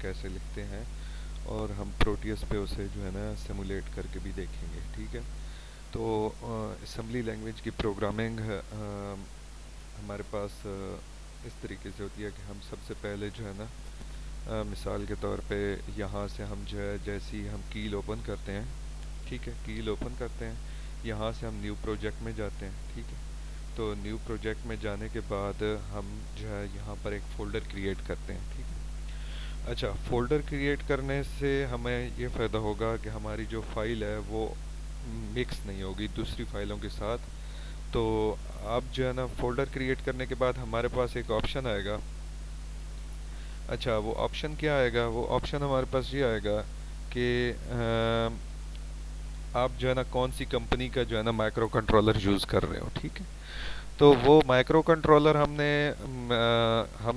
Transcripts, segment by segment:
कैसे लिखते हैं, और हम प्रोटियस पे उसे जो है ना सिमुलेट करके भी देखेंगे। ठीक है। तो असेंबली लैंग्वेज की प्रोग्रामिंग हमारे पास इस तरीके से होती है कि हम सबसे पहले जो है ना मिसाल के तौर पे यहाँ से हम जो है जैसे ही हम कील ओपन करते हैं, ठीक है, कील ओपन करते हैं, यहाँ से हम न्यू प्रोजेक्ट में जाते हैं। ठीक है। तो न्यू प्रोजेक्ट में जाने के बाद हम जो है यहाँ पर एक फ़ोल्डर क्रिएट करते हैं। ठीक है। अच्छा, फ़ोल्डर क्रिएट करने से हमें ये फ़ायदा होगा कि हमारी जो फ़ाइल है वो मिक्स नहीं होगी दूसरी फ़ाइलों के साथ। तो अब जो है ना फ़ोल्डर क्रिएट करने के बाद हमारे पास एक ऑप्शन आएगा। अच्छा, वो ऑप्शन क्या आएगा? वो ऑप्शन हमारे पास ये आएगा कि आप जो है ना कौन सी कंपनी का जो है ना माइक्रो कंट्रोलर यूज़ कर रहे हो। ठीक है। तो वो माइक्रो कंट्रोलर हम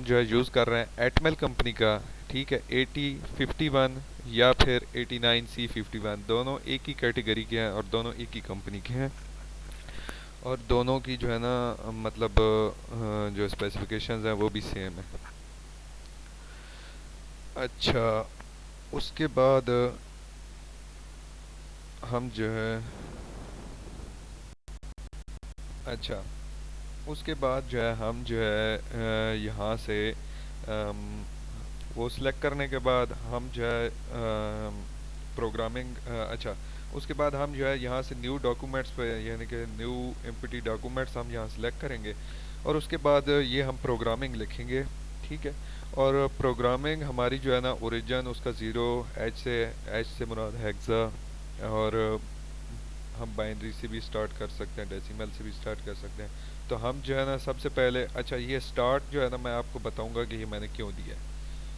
जो है यूज़ कर रहे हैं एटमेल कंपनी का। ठीक है। 8051 या फिर 89C51 दोनों एक ही कैटेगरी के हैं और दोनों एक ही कंपनी के हैं, और दोनों की जो है ना मतलब जो स्पेसिफिकेशंस हैं वो भी सेम है। अच्छा, उसके बाद हम जो है अच्छा उसके बाद जो है हम जो है यहाँ से वो सिलेक्ट करने के बाद हम जो है प्रोग्रामिंग अच्छा, उसके बाद हम जो है यहाँ से न्यू डॉक्यूमेंट्स पे यानी कि न्यू एमपीटी डॉक्यूमेंट्स हम यहाँ सेलेक्ट करेंगे, और उसके बाद ये हम प्रोग्रामिंग लिखेंगे। ठीक है। और प्रोग्रामिंग हमारी जो है ना ओरिजिन उसका ज़ीरो, एच से मुराद हेक्सा, और हम बाइनरी से भी स्टार्ट कर सकते हैं, डेसिमल से भी स्टार्ट कर सकते हैं। तो हम जो है ना सबसे पहले, अच्छा ये स्टार्ट जो है ना मैं आपको बताऊंगा कि ये मैंने क्यों दिया है,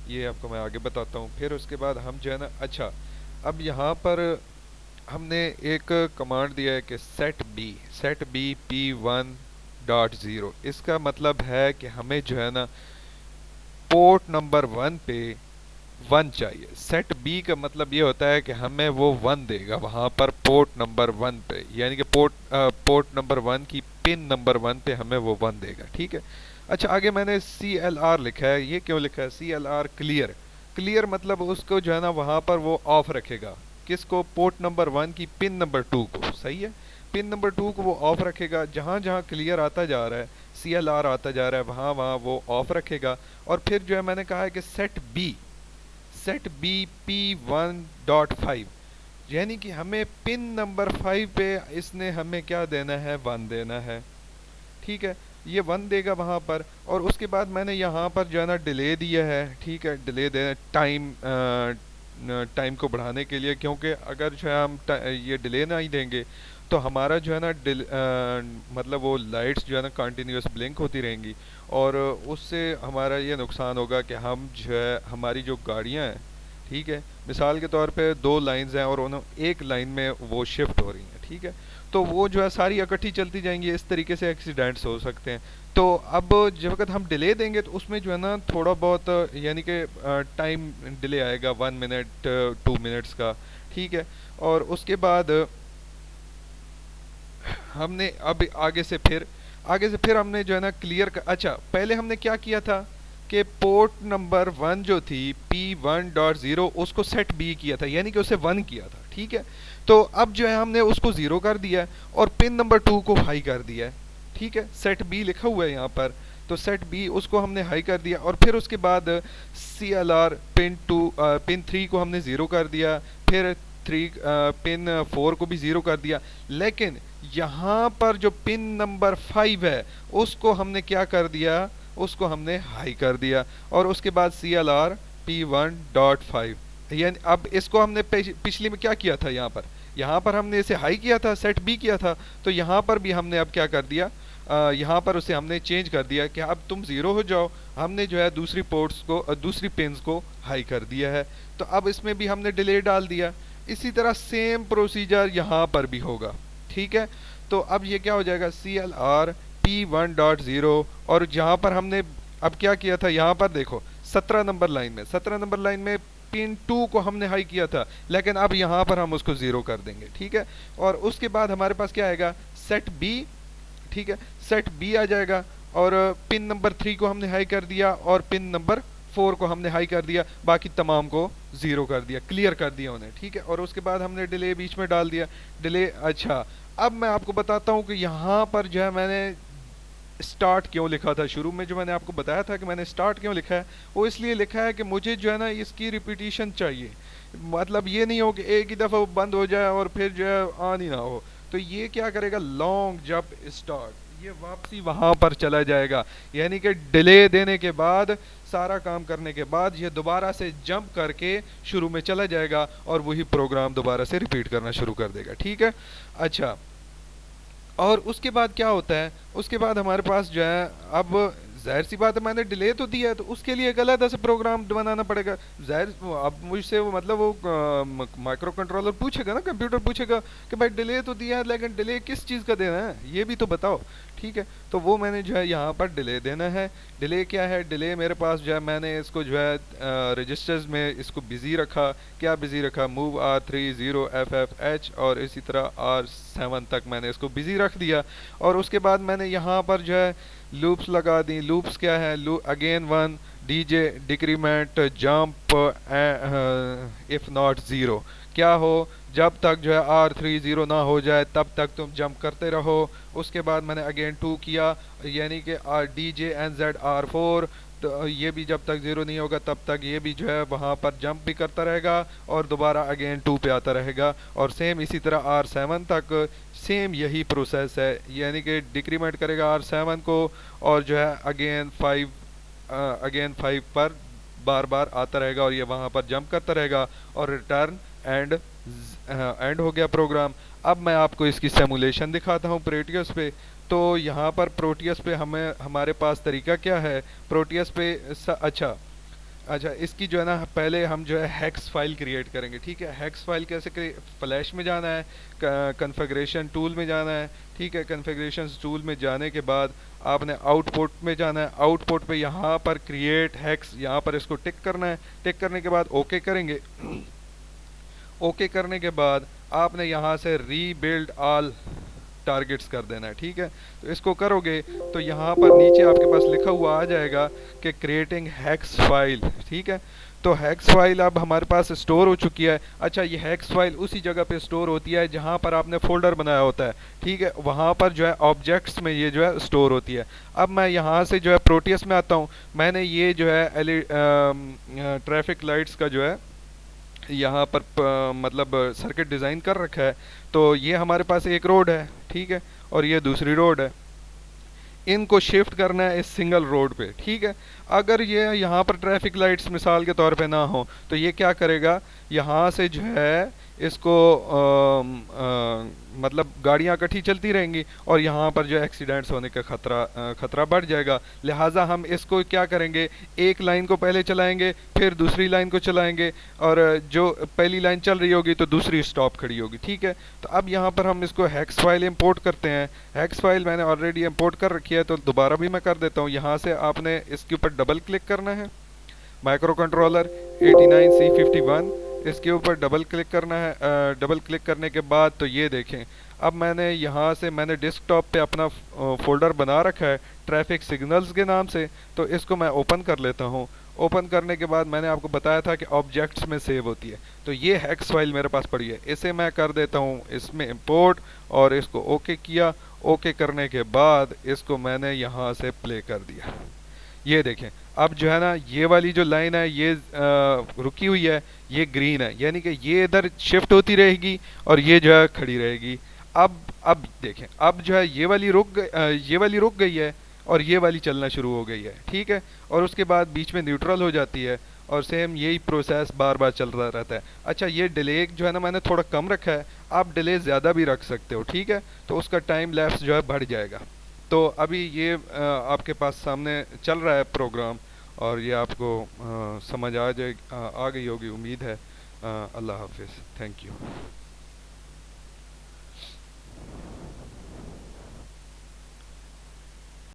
ये आपको मैं आगे बताता हूँ। फिर उसके बाद हम जो है ना, अच्छा अब यहाँ पर हमने एक कमांड दिया है कि सेट बी P1.0। इसका मतलब है कि हमें जो है ना पोर्ट नंबर 1 पे 1 चाहिए। सेट बी का मतलब ये होता है कि हमें वो 1 देगा वहाँ पर पोर्ट नंबर 1 पे, यानी कि पोर्ट नंबर 1 की पिन नंबर 1 पे हमें वो 1 देगा। ठीक है। अच्छा, आगे मैंने CLR लिखा है। ये क्यों लिखा है CLR? क्लियर। क्लियर मतलब उसको जो है ना वहाँ पर वो ऑफ रखेगा। किसको? पोर्ट नंबर 1 की पिन नंबर 2 को। सही है। पिन नंबर 2 को वो ऑफ रखेगा। जहाँ जहाँ क्लियर आता जा रहा है, CLR आता जा रहा है, वहाँ वहाँ वो ऑफ रखेगा। और फिर जो है मैंने कहा है कि सेट बी P1.5, यानी कि हमें पिन नंबर 5 पे इसने हमें क्या देना है? 1 देना है। ठीक है। ये 1 देगा वहाँ पर, और उसके बाद मैंने यहाँ पर जो है ना डिले दिया है। ठीक है। डिले देना टाइम को बढ़ाने के लिए, क्योंकि अगर जो है हम ये डिले नहीं देंगे तो हमारा जो है ना मतलब वो लाइट्स जो है ना कंटिन्यूस ब्लिंक होती रहेंगी, और उससे हमारा ये नुकसान होगा कि हम जो है हमारी जो गाड़ियाँ हैं, ठीक है, मिसाल के तौर पे 2 लाइंस हैं और उन्हों एक लाइन में वो शिफ्ट हो रही हैं। ठीक है। तो वो जो है सारी इकट्ठी चलती जाएंगी, इस तरीके से एक्सीडेंट्स हो सकते हैं। तो अब जब वक्त हम डिले देंगे तो उसमें जो है ना थोड़ा बहुत यानी कि टाइम डिले आएगा, 1 मिनट 2 मिनट्स का। ठीक है। और उसके बाद हमने अब आगे से फिर हमने जो है ना क्लियर का, अच्छा पहले हमने क्या किया था कि पोर्ट नंबर 1 जो थी P1.0 उसको सेट बी किया था, यानी कि उसे 1 किया था। ठीक है। तो अब जो है हमने उसको 0 कर दिया है और पिन नंबर 2 को हाई कर दिया है। ठीक है। सेट बी लिखा हुआ है यहाँ पर, तो सेट बी उसको हमने हाई कर दिया, और फिर उसके बाद CLR पिन 3 को हमने 0 कर दिया, फिर पिन 4 को भी 0 कर दिया। लेकिन यहाँ पर जो पिन नंबर 5 है उसको हमने क्या कर दिया? उसको हमने हाई कर दिया, और उसके बाद CLR P1.5, यानी अब इसको हमने पिछली में क्या किया था? यहाँ पर हमने इसे हाई किया था, सेट बी किया था। तो यहाँ पर भी हमने अब क्या कर दिया? यहाँ पर उसे हमने चेंज कर दिया कि अब तुम 0 हो जाओ। हमने जो है दूसरी पोर्ट्स को दूसरी पिन्स को हाई कर दिया है। तो अब इसमें भी हमने डिले डाल दिया। इसी तरह सेम प्रोसीजर यहाँ पर भी होगा। ठीक है। तो अब ये क्या हो जाएगा? CLR P1.0, और जहाँ पर हमने अब क्या किया था? यहाँ पर देखो 17 नंबर लाइन में पिन 2 को हमने हाई किया था, लेकिन अब यहाँ पर हम उसको 0 कर देंगे। ठीक है। और उसके बाद हमारे पास क्या आएगा? Set B. ठीक है। सेट बी आ जाएगा, और पिन नंबर 3 को हमने हाई कर दिया और पिन नंबर 4 को हमने हाई कर दिया, बाकी तमाम को ज़ीरो कर दिया, क्लियर कर दिया उन्हें, ठीक है। और उसके बाद हमने डिले बीच में डाल दिया, डिले। अच्छा, अब मैं आपको बताता हूँ कि यहाँ पर जो है मैंने स्टार्ट क्यों लिखा था। शुरू में जो मैंने आपको बताया था कि मैंने स्टार्ट क्यों लिखा है, वो इसलिए लिखा है कि मुझे जो है ना इसकी रिपीटिशन चाहिए। मतलब ये नहीं हो कि एक ही दफ़ा वो बंद हो जाए और फिर जो है ऑन ही ना हो। तो ये क्या करेगा, लॉन्ग जब स्टार्ट, ये वापसी वहाँ पर चला जाएगा, यानी कि डिले देने के बाद, सारा काम करने के बाद ये दोबारा से जंप करके शुरू में चला जाएगा और वही प्रोग्राम दोबारा से रिपीट करना शुरू कर देगा, ठीक है। अच्छा, और उसके बाद क्या होता है, उसके बाद हमारे पास जो है, अब जाहिर सी बात है मैंने डिले तो दिया है, तो उसके लिए एक अलग से प्रोग्राम बनाना पड़ेगा। जाहिर अब मुझसे वो मतलब वो माइक्रो कंट्रोलर पूछेगा ना, कंप्यूटर पूछेगा कि भाई डिले तो दिया है, लेकिन डिले किस चीज़ का देना है ये भी तो बताओ, ठीक है। तो वो मैंने जो है यहाँ पर डिले देना है। डिले क्या है, डिले मेरे पास जो है मैंने इसको जो है रजिस्टर्स में इसको बिज़ी रखा। क्या बिज़ी रखा, मूव R30FFH और इसी तरह R7 तक मैंने इसको बिज़ी रख दिया। और उसके बाद मैंने यहाँ पर जो है लूप्स लगा दी। लूप्स क्या है, again 1 DJ decrement jump if not zero, क्या हो, जब तक जो है R30 ना हो जाए तब तक तुम जंप करते रहो। उसके बाद मैंने अगेन 2 किया, यानी कि DJ NZ R4, तो ये भी जब तक ज़ीरो नहीं होगा तब तक ये भी जो है वहाँ पर जंप भी करता रहेगा और दोबारा अगेन 2 पे आता रहेगा। और सेम इसी तरह R7 तक सेम यही प्रोसेस है, यानी कि डिक्रीमेंट करेगा R7 को और जो है अगेन 5 पर बार बार आता रहेगा और ये वहाँ पर जंप करता रहेगा और रिटर्न एंड हो गया प्रोग्राम। अब मैं आपको इसकी सिमुलेशन दिखाता हूँ प्रोटियस पे। तो यहाँ पर प्रोटियस पे हमारे पास तरीका क्या है, प्रोटियस पे अच्छा इसकी जो है ना, पहले हम जो है हेक्स फाइल क्रिएट करेंगे, ठीक है। हेक्स फाइल कैसे, फ्लैश में जाना है, कन्फिग्रेशन टूल में जाना है, ठीक है। कन्फिग्रेशन टूल में जाने के बाद आपने आउटपुट में जाना है। आउटपुट पे यहाँ पर क्रिएट हेक्स, यहाँ पर इसको टिक करना है। टिक करने के बाद ओके करेंगे। ओके करने के बाद आपने यहाँ से रीबिल्ड ऑल टारगेट्स कर देना है, ठीक है। तो इसको करोगे तो यहाँ पर नीचे आपके पास लिखा हुआ आ जाएगा कि क्रिएटिंग हेक्स फाइल, ठीक है। तो हेक्स फाइल अब हमारे पास स्टोर हो चुकी है। अच्छा, ये हेक्स फाइल उसी जगह पे स्टोर होती है जहाँ पर आपने फोल्डर बनाया होता है, ठीक है। वहाँ पर जो है ऑब्जेक्ट्स में ये जो है स्टोर होती है। अब मैं यहाँ से जो है प्रोटियस में आता हूँ। मैंने ये जो है ट्रैफिक लाइट्स का जो है यहाँ पर मतलब सर्किट डिज़ाइन कर रखा है। तो ये हमारे पास एक रोड है, ठीक है, और ये दूसरी रोड है। इनको शिफ्ट करना है इस सिंगल रोड पे, ठीक है। अगर ये यहाँ पर ट्रैफिक लाइट्स मिसाल के तौर पे ना हो तो ये क्या करेगा, यहाँ से जो है इसको मतलब गाड़ियाँ इकट्ठी चलती रहेंगी और यहाँ पर जो एक्सीडेंट्स होने का खतरा बढ़ जाएगा। लिहाजा हम इसको क्या करेंगे, एक लाइन को पहले चलाएंगे, फिर दूसरी लाइन को चलाएंगे और जो पहली लाइन चल रही होगी तो दूसरी स्टॉप खड़ी होगी, ठीक है। तो अब यहाँ पर हम इसको हेक्स फाइल इंपोर्ट करते हैं। हेक्स फाइल मैंने ऑलरेडी इंपोर्ट कर रखी है, तो दोबारा भी मैं कर देता हूँ। यहाँ से आपने इसके ऊपर डबल क्लिक करना है, माइक्रो कंट्रोलर 89C51, इसके ऊपर डबल क्लिक करना है। डबल क्लिक करने के बाद तो ये देखें, अब मैंने यहाँ से मैंने डेस्कटॉप पे अपना फोल्डर बना रखा है ट्रैफिक सिग्नल्स के नाम से। तो इसको मैं ओपन कर लेता हूँ। ओपन करने के बाद मैंने आपको बताया था कि ऑब्जेक्ट्स में सेव होती है, तो ये हेक्स फाइल मेरे पास पड़ी है। इसे मैं कर देता हूँ इसमें इंपोर्ट और इसको ओके किया। ओके करने के बाद इसको मैंने यहाँ से प्ले कर दिया। ये देखें, अब जो है ना ये वाली जो लाइन है ये रुकी हुई है, ये ग्रीन है, यानी कि ये इधर शिफ्ट होती रहेगी और ये जो है खड़ी रहेगी। अब देखें, अब जो है ये वाली रुक गई है और ये वाली चलना शुरू हो गई है, ठीक है। और उसके बाद बीच में न्यूट्रल हो जाती है और सेम यही प्रोसेस बार बार चल रहा रहता है। अच्छा, ये डिले जो है ना मैंने थोड़ा कम रखा है, आप डिले ज़्यादा भी रख सकते हो, ठीक है। तो उसका टाइम लैप्स जो है बढ़ जाएगा। तो अभी ये आपके पास सामने चल रहा है प्रोग्राम और ये आपको समझ आ गई होगी, उम्मीद है। अल्लाह हाफिज़, थैंक यू।